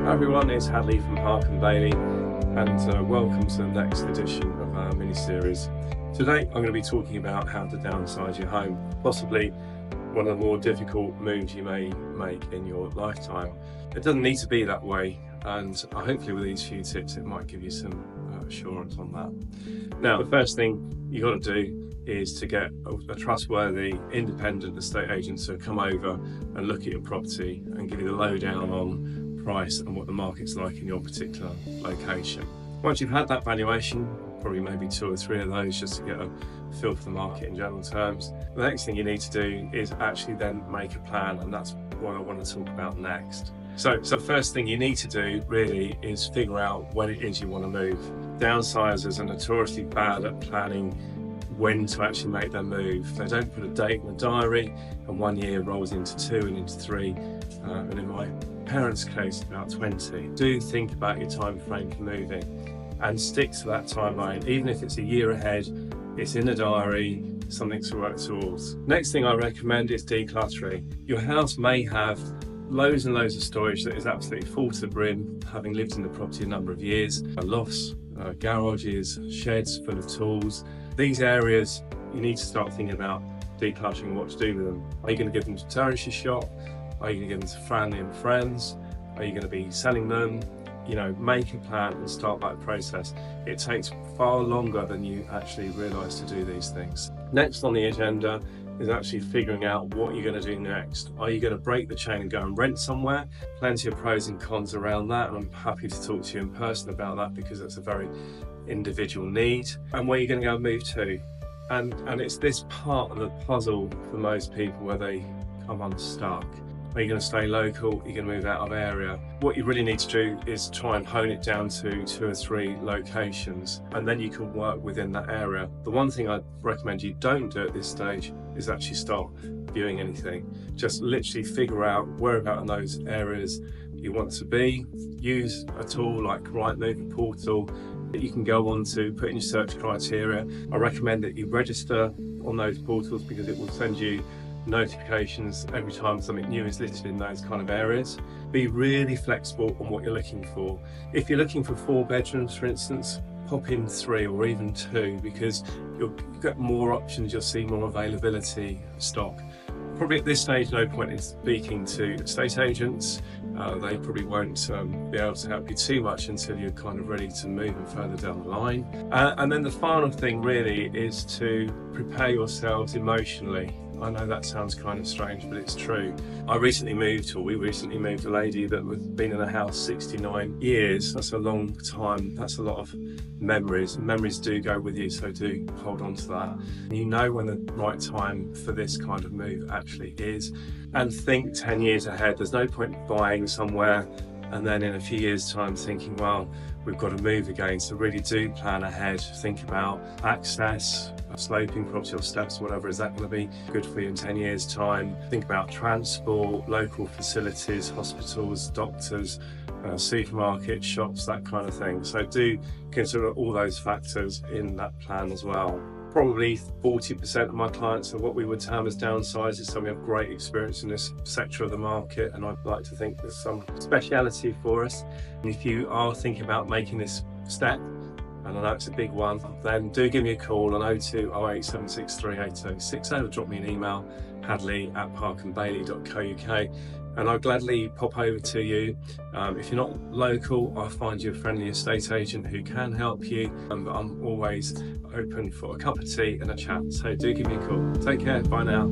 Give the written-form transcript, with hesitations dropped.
Hi everyone, it's Hadley from Park and Bailey, and welcome to the next edition of our mini-series. Today I'm going to be talking about how to downsize your home, possibly one of the more difficult moves you may make in your lifetime. It doesn't need to be that way, and hopefully with these few tips it might give you some assurance on that. Now, the first thing you've got to do is to get a trustworthy independent estate agent to come over and look at your property and give you the lowdown on price and what the market's like in your particular location. Once you've had that valuation, probably maybe 2 or 3 of those just to get a feel for the market in general terms, the next thing you need to do is actually then make a plan, and that's what I want to talk about next. So the first thing you need to do really is figure out when it is you want to move. Downsizers are notoriously bad at planning when to actually make their move. They don't put a date in the diary, and 1 year rolls into 2 and into 3, and in my parents' case about 20. Do think about your time frame for moving and stick to that timeline. Even if it's a year ahead, it's in the diary, something to work towards. Next thing I recommend is decluttering. Your house may have loads and loads of storage that is absolutely full to the brim, having lived in the property a number of years. Lofts, garages, sheds full of tools. These areas, you need to start thinking about decluttering, what to do with them. Are you going to give them to terrace your shop? Are you going to give them to family and friends? Are you going to be selling them? You know, make a plan and start that process. It takes far longer than you actually realise to do these things. Next on the agenda is actually figuring out what you're going to do next. Are you going to break the chain and go and rent somewhere? Plenty of pros and cons around that, and I'm happy to talk to you in person about that because it's a very individual need. And where you're going to go and move to. And it's this part of the puzzle for most people where they come unstuck. Are you going to stay local? Are you going to move out of area? What you really need to do is try and hone it down to 2 or 3 locations, and then you can work within that area. The one thing I'd recommend you don't do at this stage is actually start viewing anything. Just literally figure out whereabout in those areas you want to be. Use a tool like Rightmove, a portal that you can go on to, put in your search criteria. I recommend that you register on those portals because it will send you notifications every time something new is listed in those kind of areas. Be really flexible on what you're looking for. If you're looking for 4 bedrooms, for instance, pop in 3 or even 2 because you'll get more options, you'll see more availability of stock. Probably at this stage, no point in speaking to estate agents. They probably won't be able to help you too much until you're kind of ready to move and further down the line. And then the final thing really is to prepare yourselves emotionally. I know that sounds kind of strange, but it's true. We recently moved a lady that had been in the house 69 years. That's a long time. That's a lot of memories. Memories do go with you, so do hold on to that. You know when the right time for this kind of move actually is. And think 10 years ahead. There's no point buying somewhere and then in a few years' time thinking, well, we've got to move again. So really do plan ahead. Think about access, sloping property or steps, whatever. Is that going to be good for you in 10 years' time? Think about transport, local facilities, hospitals, doctors, supermarkets, shops, that kind of thing. So do consider all those factors in that plan as well. Probably 40% of my clients are what we would term as downsizers, so we have great experience in this sector of the market, and I'd like to think there's some speciality for us. And if you are thinking about making this step, and I know it's a big one, then do give me a call on 02 08 763 8060 or drop me an email, hadley@parkandbailey.co.uk, and I'll gladly pop over to you. If you're not local, I'll find you a friendly estate agent who can help you, but I'm always open for a cup of tea and a chat, so do give me a call. Take care, bye now.